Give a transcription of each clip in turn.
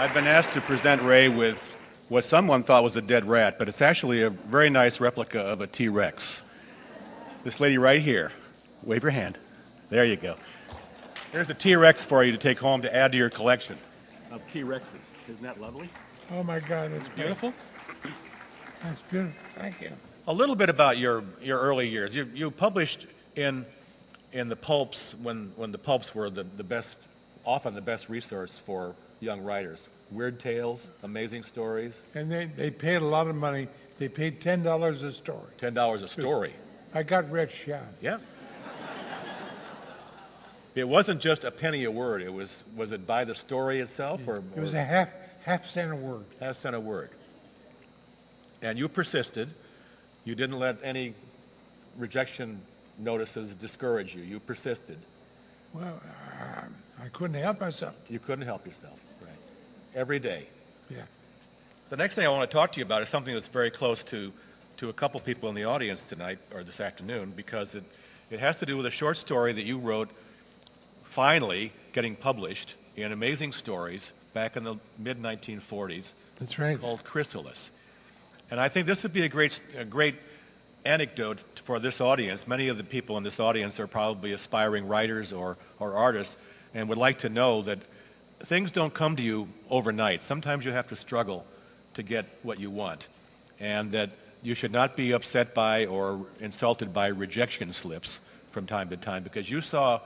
I've been asked to present Ray with what someone thought was a dead rat, but it's actually a very nice replica of a T-Rex. This lady right here. Wave your hand. There you go. There's a T-Rex for you to take home to add to your collection of T-Rexes. Isn't that lovely? Oh my God, that's beautiful. That's beautiful. Thank you. A little bit about your early years. You published in the pulps when the pulps were the best, often the best resource for young writers. Weird Tales, Amazing Stories. And they paid a lot of money. They paid $10 a story. $10 a story. I got rich, yeah. Yeah. It wasn't just a penny a word. Was it by the story itself, or it was a half cent a word. Half cent a word. And you persisted. You didn't let any rejection notices discourage you. You persisted. Well, I couldn't help myself. You couldn't help yourself, right? Every day. Yeah. The next thing I want to talk to you about is something that's very close to a couple people in the audience tonight, or this afternoon, because it has to do with a short story that you wrote, finally getting published in Amazing Stories back in the mid-1940s. That's right. Called Chrysalis. And I think this would be a great anecdote for this audience. Many of the people in this audience are probably aspiring writers or artists and would like to know that things don't come to you overnight. Sometimes you have to struggle to get what you want, and that you should not be upset by or insulted by rejection slips from time to time, because you saw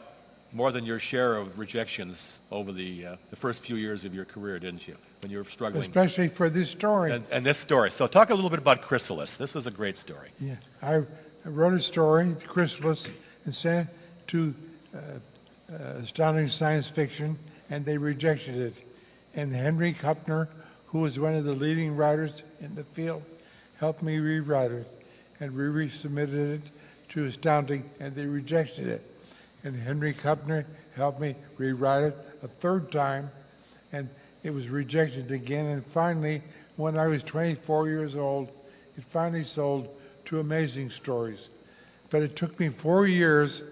more than your share of rejections over the first few years of your career, didn't you, when you were struggling? Especially for this story. And this story. So talk a little bit about Chrysalis. This is a great story. Yeah, I wrote a story, Chrysalis, and sent it to Astounding Science Fiction, and they rejected it. And Henry Kupner, who was one of the leading writers in the field, helped me rewrite it, and we resubmitted it to Astounding, and they rejected it. And Henry Kupner helped me rewrite it a third time, and it was rejected again. And finally, when I was 24 years old, it finally sold to Amazing Stories. But it took me 4 years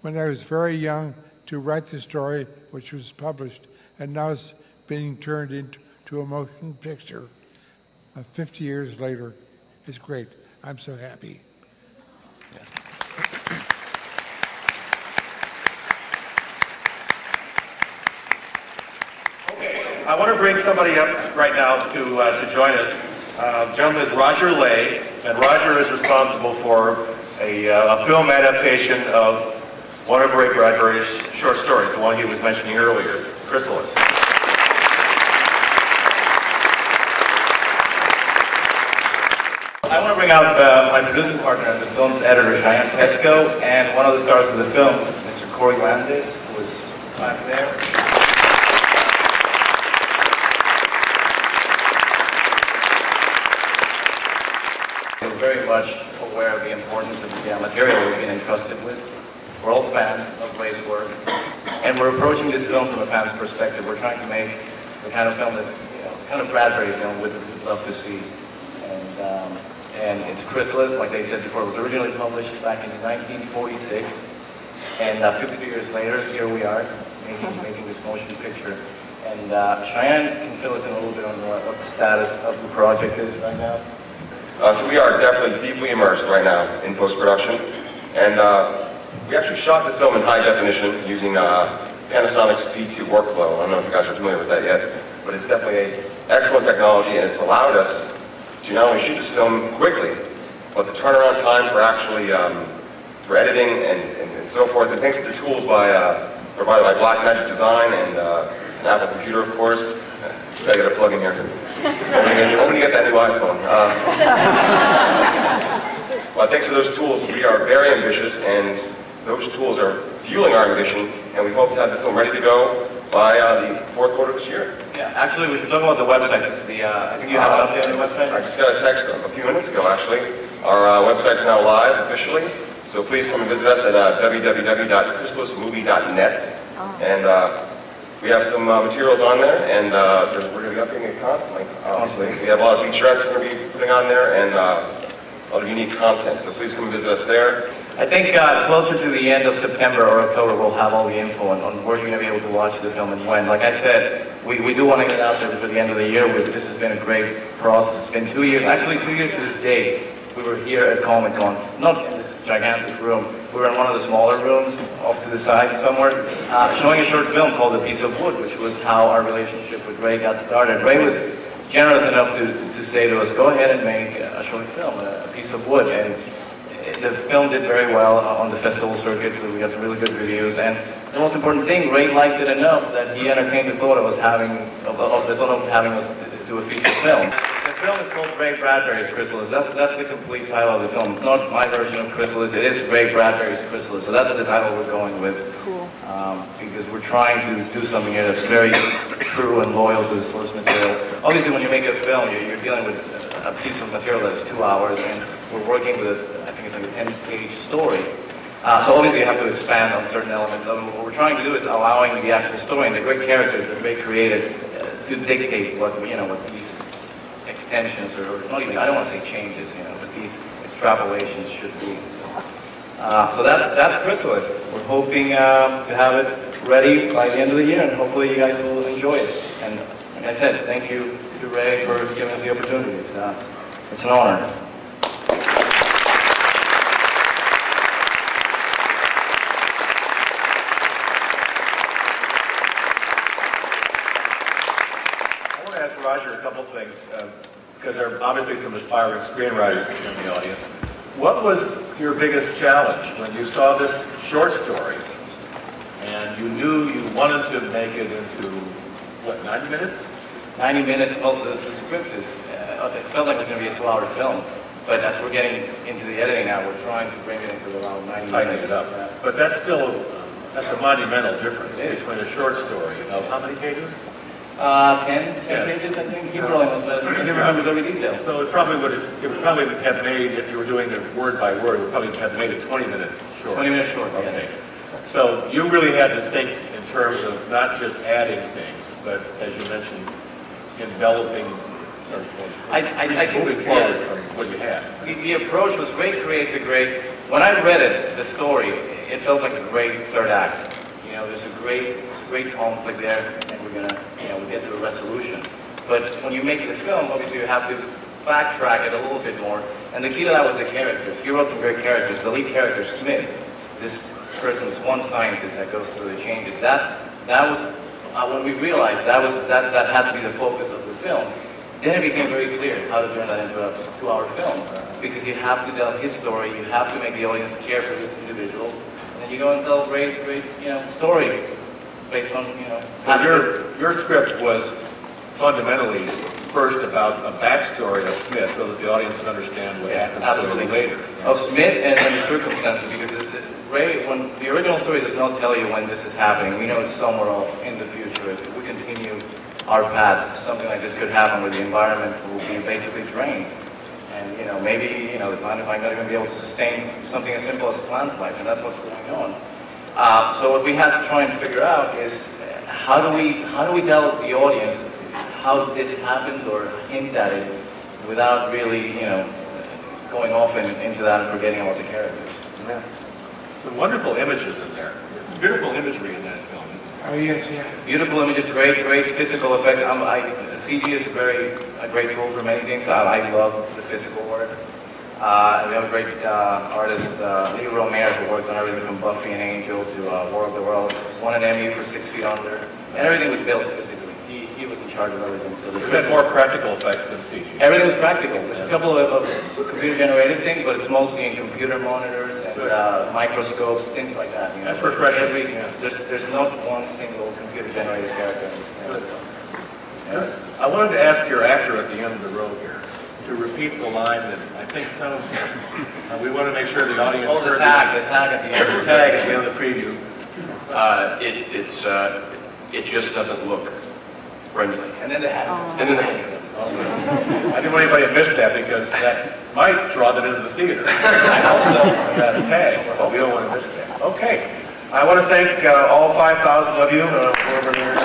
when I was very young to write the story, which was published, and now it's being turned into a motion picture 50 years later. It's great. I'm so happy. Yeah. Okay, I want to bring somebody up right now to join us. The gentleman is Roger Lay, and Roger is responsible for a film adaptation of one of Ray Bradbury's short stories, the one he was mentioning earlier, Chrysalis. I want to bring out my producing partner as the film's editor, Cheyenne Pesco, and one of the stars of the film, Mr. Corey Landis, who is back there. We're very much aware of the importance of the material we've been entrusted with. We're all fans of Ray's work, and we're approaching this film from a fan's perspective. We're trying to make the kind of film that, kind of Bradbury film we'd love to see. And it's Chrysalis, like they said before. It was originally published back in 1946, and 52 years later, here we are making this motion picture. And Cheyenne can fill us in a little bit on what the status of the project is right now. So we are definitely deeply immersed right now in post-production, and we actually shot the film in high definition using Panasonic's P2 workflow. I don't know if you guys are familiar with that yet, but it's definitely an excellent technology, and it's allowed us to not only shoot this film quickly, but the turnaround time for actually for editing and so forth. And thanks to the tools provided by Blackmagic Design and an Apple computer, of course. Gotta get a plug in here. Hoping to get that new iPhone. Well, thanks to those tools, we are very ambitious, and those tools are fueling our ambition, and we hope to have the film ready to go by the fourth quarter of this year. Yeah, actually, we should talk about the website. I think you have an update on the website. I just got a text a few minutes ago, actually. Our website's now live officially, so please come and visit us at www.chrysalismovie.net. And we have some materials on there, and we're going to be updating it constantly, obviously. We have a lot of featurettes we're going to be putting on there, and a lot of unique content, so please come and visit us there. I think closer to the end of September or October, we'll have all the info on where you're going to be able to watch the film and when. Like I said, we do want to get it out there before the end of the year. This has been a great process. It's been 2 years, actually 2 years to this date. We were here at Comic Con, not in this gigantic room. We were in one of the smaller rooms off to the side somewhere, showing a short film called A Piece of Wood, which was how our relationship with Ray got started. Ray was generous enough to say to us, go ahead and make a short film, A Piece of Wood. And the film did very well on the festival circuit. We got some really good reviews. And the most important thing, Ray liked it enough that he entertained the thought of us having us do a feature film. The film is called Ray Bradbury's Chrysalis. That's the complete title of the film. It's not my version of Chrysalis. It is Ray Bradbury's Chrysalis. So that's the title we're going with. Cool. Because we're trying to do something here that's very true and loyal to the source material. Obviously, when you make a film, you're dealing with a piece of material that's 2 hours, and we're working with, I think it's like a 10-page story. So obviously you have to expand on certain elements of it. What we're trying to do is allowing the actual story and the great characters that Ray created to dictate what these extensions, or not even, I don't want to say changes, but these extrapolations should be. So that's Chrysalis. We're hoping to have it ready by the end of the year, and hopefully you guys will enjoy it. And like I said, thank you to Ray for giving us the opportunity. It's an honor. Roger, a couple things, because there are obviously some aspiring screenwriters in the audience. What was your biggest challenge when you saw this short story and you knew you wanted to make it into, what, 90 minutes? 90 minutes. Well, the script is, it felt like it was going to be a 2-hour film, but as we're getting into the editing now, we're trying to bring it into around 90 minutes. It up. But that's still, that's a monumental difference between a short story of how many pages? 10 pages, I think. He probably knows better. He remembers every detail. So it probably would have made, if you were doing it word by word, it would probably have made a 20-minute short. 20 minutes short, okay. Yes. So you really had to think in terms of not just adding things, but as you mentioned, enveloping, moving forward from what you had. The approach was Ray creates a great, when I read it, the story, it felt like a great third act. There's a great conflict there, and we're gonna, we get to a resolution. But when you make the film, obviously you have to backtrack it a little bit more. And the key to that was the characters. He wrote some great characters. The lead character, Smith, this person was one scientist that goes through the changes. That was when we realized that had to be the focus of the film. Then it became very clear how to turn that into a 2-hour film, because you have to tell his story. You have to make the audience care for this individual. You go and tell Ray's great, story based on, So your script was fundamentally first about a backstory of Smith, so that the audience would understand what happens to him later. Of Smith and the circumstances, because Ray, when the original story does not tell you when this is happening, we know it's somewhere off in the future. If we continue our path, something like this could happen where the environment will be basically drained. And maybe the planet might not even be able to sustain something as simple as plant life, and that's what's going on. So what we have to try and figure out is how do we tell the audience how this happened or hint at it without really going off into that and forgetting about the characters. Yeah. Some wonderful images in there. Beautiful imagery in that film, isn't there? Oh yes, yeah. Beautiful images, great physical effects. CG is a great tool for many things. I love the physical work. We have a great artist, Lee Romeres, who worked on everything from Buffy and Angel to War of the Worlds. Won an Emmy for 6 Feet Under, and everything was built physically. He was in charge of everything. So it had more practical effects than CG. Everything was practical. There's a couple of computer-generated things, but it's mostly in computer monitors and microscopes, things like that. That's refreshing. There's not one single computer-generated character in this thing. So, yeah. I wanted to ask your actor at the end of the row here to repeat the line that I think we want to make sure the audience heard. The tag at the end. The tag at the end of the preview. It just doesn't look friendly. And then the hat. And then the hand. I didn't want anybody to miss that, because that might draw them into the theater. I hope so. That tag, so we don't want to miss that. Okay. I want to thank all 5,000 of you who are over here.